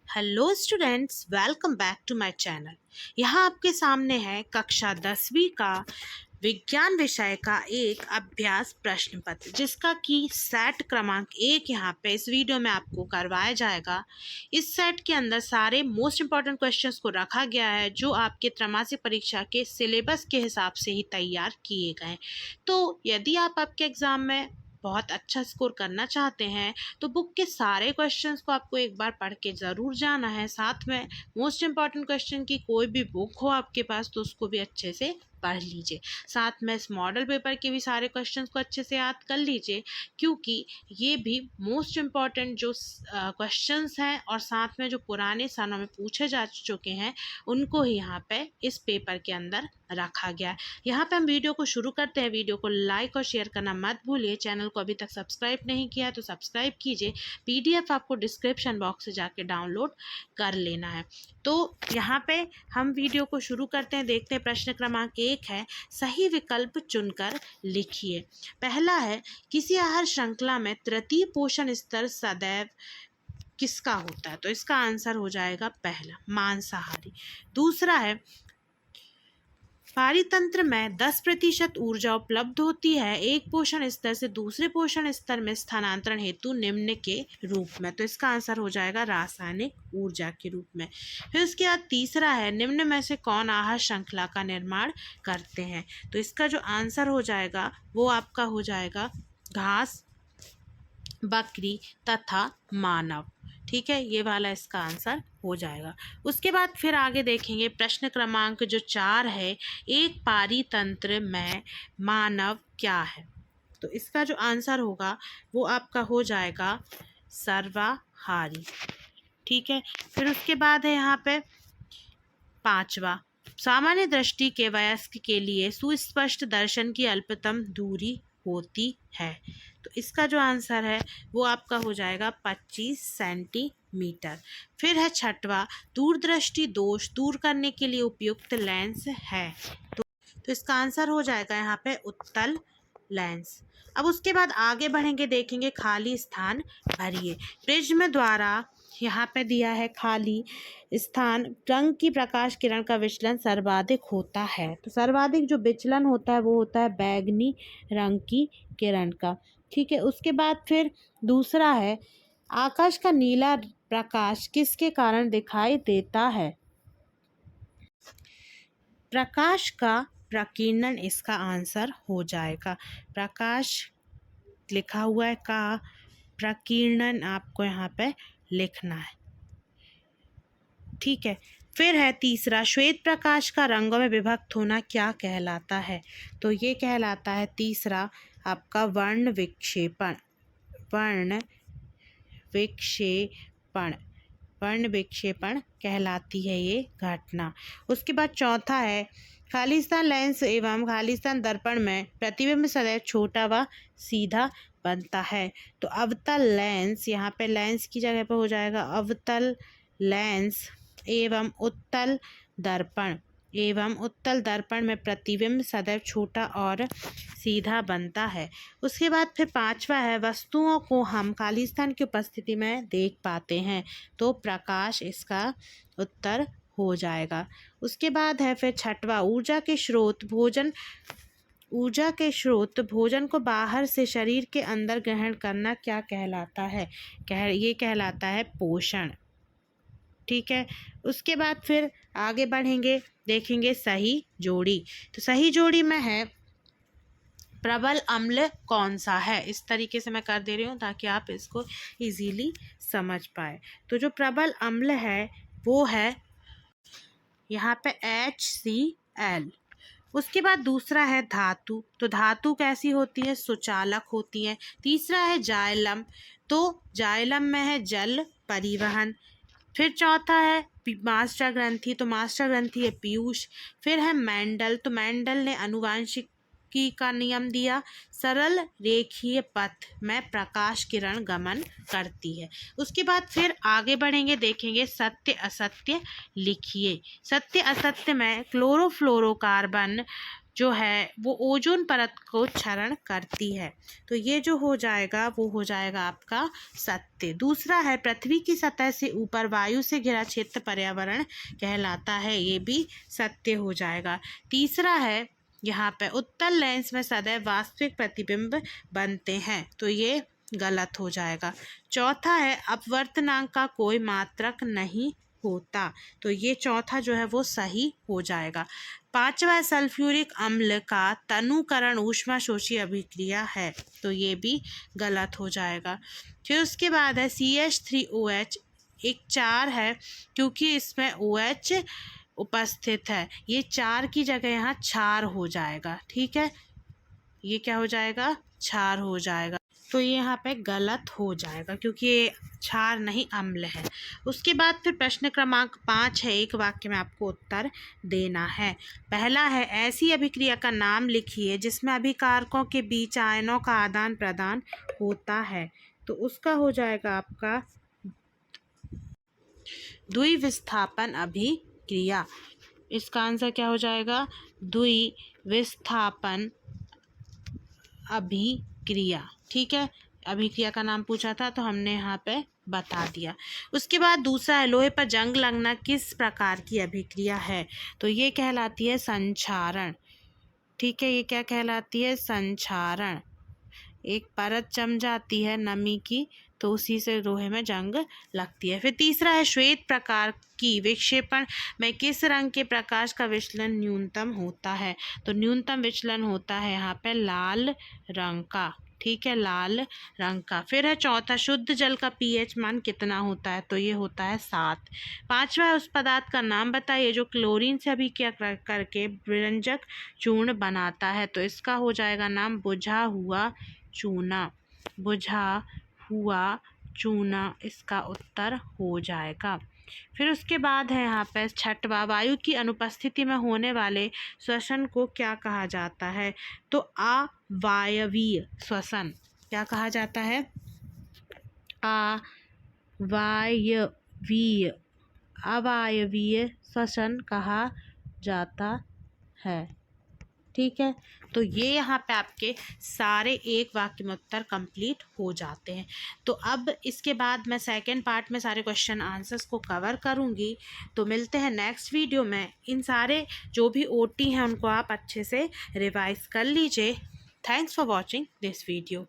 Hello students, welcome back to my channel. यहाँ आपके सामने है कक्षा 10वीं का विज्ञान विषय का एक अभ्यास प्रश्न पत्र, जिसका कि सेट क्रमांक 1 यहाँ पे इस वीडियो में आपको करवाया जाएगा। इस सेट के अंदर सारे मोस्ट इम्पॉर्टेंट क्वेश्चंस को रखा गया है, जो आपके त्रैमासिक परीक्षा के सिलेबस के हिसाब से ही तैयार किए गए। तो यदि आपके एग्ज़ाम में बहुत अच्छा स्कोर करना चाहते हैं तो बुक के सारे क्वेश्चंस को आपको एक बार पढ़ के ज़रूर जाना है। साथ में मोस्ट इम्पॉर्टेंट क्वेश्चन की कोई भी बुक हो आपके पास तो उसको भी अच्छे से पढ़ लीजिए। साथ में इस मॉडल पेपर के भी सारे क्वेश्चंस को अच्छे से याद कर लीजिए, क्योंकि ये भी मोस्ट इम्पॉर्टेंट जो क्वेश्चंस हैं और साथ में जो पुराने सालों में पूछे जा चुके हैं उनको ही यहाँ पे इस पेपर के अंदर रखा गया है। यहाँ पे हम वीडियो को शुरू करते हैं। वीडियो को लाइक और शेयर करना मत भूलिए। चैनल को अभी तक सब्सक्राइब नहीं किया तो सब्सक्राइब कीजिए। PDF आपको डिस्क्रिप्शन बॉक्स से जाके डाउनलोड कर लेना है। तो यहाँ पे हम वीडियो को शुरू करते हैं। देखते हैं प्रश्न क्रमांक 1 है, सही विकल्प चुनकर लिखिए। पहला है, किसी आहार श्रृंखला में तृतीय पोषण स्तर सदैव किसका होता है? तो इसका आंसर हो जाएगा पहला, मांसाहारी। दूसरा है, पारितंत्र में 10% ऊर्जा उपलब्ध होती है एक पोषण स्तर से दूसरे पोषण स्तर में स्थानांतरण हेतु निम्न के रूप में। तो इसका आंसर हो जाएगा रासायनिक ऊर्जा के रूप में। फिर उसके बाद तीसरा है, निम्न में से कौन आहार श्रृंखला का निर्माण करते हैं? तो इसका जो आंसर हो जाएगा वो आपका हो जाएगा घास, बकरी तथा मानव। ठीक है, ये वाला इसका आंसर हो जाएगा। उसके बाद फिर आगे देखेंगे प्रश्न क्रमांक जो 4 है, एक पारितंत्र में मानव क्या है? तो इसका जो आंसर होगा वो आपका हो जाएगा सर्वाहारी। ठीक है, फिर उसके बाद है यहाँ पे 5वां, सामान्य दृष्टि के वयस्क के लिए सुस्पष्ट दर्शन की अल्पतम दूरी होती है। तो इसका जो आंसर है वो आपका हो जाएगा 25 सेंटीमीटर। फिर है 6वां, दूरदृष्टि दोष दूर करने के लिए उपयुक्त लेंस है। तो इसका आंसर हो जाएगा यहाँ पे उत्तल लेंस। अब उसके बाद आगे बढ़ेंगे, देखेंगे खाली स्थान भरिए। प्रिज्म द्वारा यहाँ पे दिया है खाली स्थान रंग की प्रकाश किरण का विचलन सर्वाधिक होता है। तो सर्वाधिक जो विचलन होता है वो होता है बैगनी रंग की किरण का। ठीक है, उसके बाद फिर दूसरा है, आकाश का नीला प्रकाश किसके कारण दिखाई देता है? प्रकाश का प्रकीर्णन इसका आंसर हो जाएगा। प्रकाश लिखा हुआ है का प्रकीर्णन आपको यहाँ पे लिखना है। ठीक है, फिर है तीसरा, श्वेत प्रकाश का रंगों में विभक्त होना क्या कहलाता है? तो ये कहलाता है तीसरा आपका वर्ण विक्षेपण। वर्ण विक्षेपण, वर्ण विक्षेपण कहलाती है ये घटना। उसके बाद चौथा है, खालिस्तान लेंस एवं खालिस्तान दर्पण में प्रतिबिंब सदैव छोटा व सीधा बनता है। तो अवतल लेंस, यहाँ पे लेंस की जगह पे हो जाएगा अवतल लेंस एवं उत्तल दर्पण। एवं उत्तल दर्पण में प्रतिबिंब सदैव छोटा और सीधा बनता है। उसके बाद फिर 5वां है, वस्तुओं को हम खालिस्तान की उपस्थिति में देख पाते हैं। तो प्रकाश इसका उत्तर हो जाएगा। उसके बाद है फिर 6वां, ऊर्जा के स्रोत भोजन। ऊर्जा के स्रोत भोजन को बाहर से शरीर के अंदर ग्रहण करना क्या कहलाता है? ये कहलाता है पोषण। ठीक है, उसके बाद फिर आगे बढ़ेंगे, देखेंगे सही जोड़ी। तो सही जोड़ी में है, प्रबल अम्ल कौन सा है? इस तरीके से मैं कर दे रही हूँ ताकि आप इसको इजीली समझ पाए। तो जो प्रबल अम्ल है वो है यहाँ पे HCl। उसके बाद दूसरा है धातु। तो धातु कैसी होती है? सुचालक होती है। तीसरा है जाइलम। तो जाइलम में है जल परिवहन। फिर चौथा है मास्टर ग्रंथि। तो मास्टर ग्रंथि है पीयूष। फिर है मेंडल। तो मेंडल ने आनुवांशिकी का नियम दिया, सरल रेखीय पथ में प्रकाश किरण गमन करती है। उसके बाद फिर आगे बढ़ेंगे, देखेंगे सत्य असत्य लिखिए। सत्य असत्य में क्लोरोफ्लोरोकार्बन जो है वो ओजोन परत को क्षरण करती है। तो ये जो हो जाएगा वो हो जाएगा आपका सत्य। दूसरा है पृथ्वी की सतह से ऊपर वायु से घिरा क्षेत्र पर्यावरण कहलाता है, ये भी सत्य हो जाएगा। तीसरा है यहाँ पे उत्तल लेंस में सदैव वास्तविक प्रतिबिंब बनते हैं, तो ये गलत हो जाएगा। चौथा है अपवर्तनांक का कोई मात्रक नहीं होता, तो ये चौथा जो है वो सही हो जाएगा। पांचवा है सल्फ्यूरिक अम्ल का तनुकरण ऊष्माशोषी अभिक्रिया है, तो ये भी गलत हो जाएगा। फिर उसके बाद है CH3OH एक चार है, क्योंकि इसमें OH उपस्थित है, ये चार की जगह यहाँ क्षार हो जाएगा। ठीक है, ये क्या हो जाएगा, क्षार हो जाएगा, तो ये यहाँ पे गलत हो जाएगा क्योंकि ये क्षार नहीं अम्ल है। उसके बाद फिर प्रश्न क्रमांक 5 है, एक वाक्य में आपको उत्तर देना है। पहला है ऐसी अभिक्रिया का नाम लिखिए जिसमें अभिकारकों के बीच आयनों का आदान प्रदान होता है, तो उसका हो जाएगा आपका द्विविस्थापन अभिक्रिया। इसका आंसर क्या हो जाएगा, द्विविस्थापन अभिक्रिया। ठीक है, अभिक्रिया का नाम पूछा था तो हमने यहाँ पे बता दिया। उसके बाद दूसरा है लोहे पर जंग लगना किस प्रकार की अभिक्रिया है, तो ये कहलाती है संक्षारण। ठीक है, ये क्या कहलाती है, संक्षारण। एक परत जम जाती है नमी की, तो उसी से लोहे में जंग लगती है। फिर तीसरा है श्वेत प्रकार की विक्षेपण में किस रंग के प्रकाश का विचलन न्यूनतम होता है, तो न्यूनतम विचलन होता है यहाँ पे लाल रंग का। ठीक है, लाल रंग का। फिर है चौथा शुद्ध जल का pH मान कितना होता है, तो ये होता है 7। पांचवा है उस पदार्थ का नाम बताइए जो क्लोरीन से अभिक्रिया करके व्यंजक चूर्ण बनाता है, तो इसका हो जाएगा नाम बुझा हुआ चूना। बुझा हुआ चूना इसका उत्तर हो जाएगा। फिर उसके बाद है यहाँ पे छठवा वायु की अनुपस्थिति में होने वाले श्वसन को क्या कहा जाता है, तो अवायवीय श्वसन। क्या कहा जाता है, अवायवीय, अवायवीय श्वसन कहा जाता है। ठीक है, तो ये यहाँ पे आपके सारे एक वाक्य में उत्तर कंप्लीट हो जाते हैं। तो अब इसके बाद मैं सेकंड पार्ट में सारे क्वेश्चन आंसर्स को कवर करूँगी, तो मिलते हैं नेक्स्ट वीडियो में। इन सारे जो भी OT हैं उनको आप अच्छे से रिवाइज कर लीजिए। Thanks for watching this video.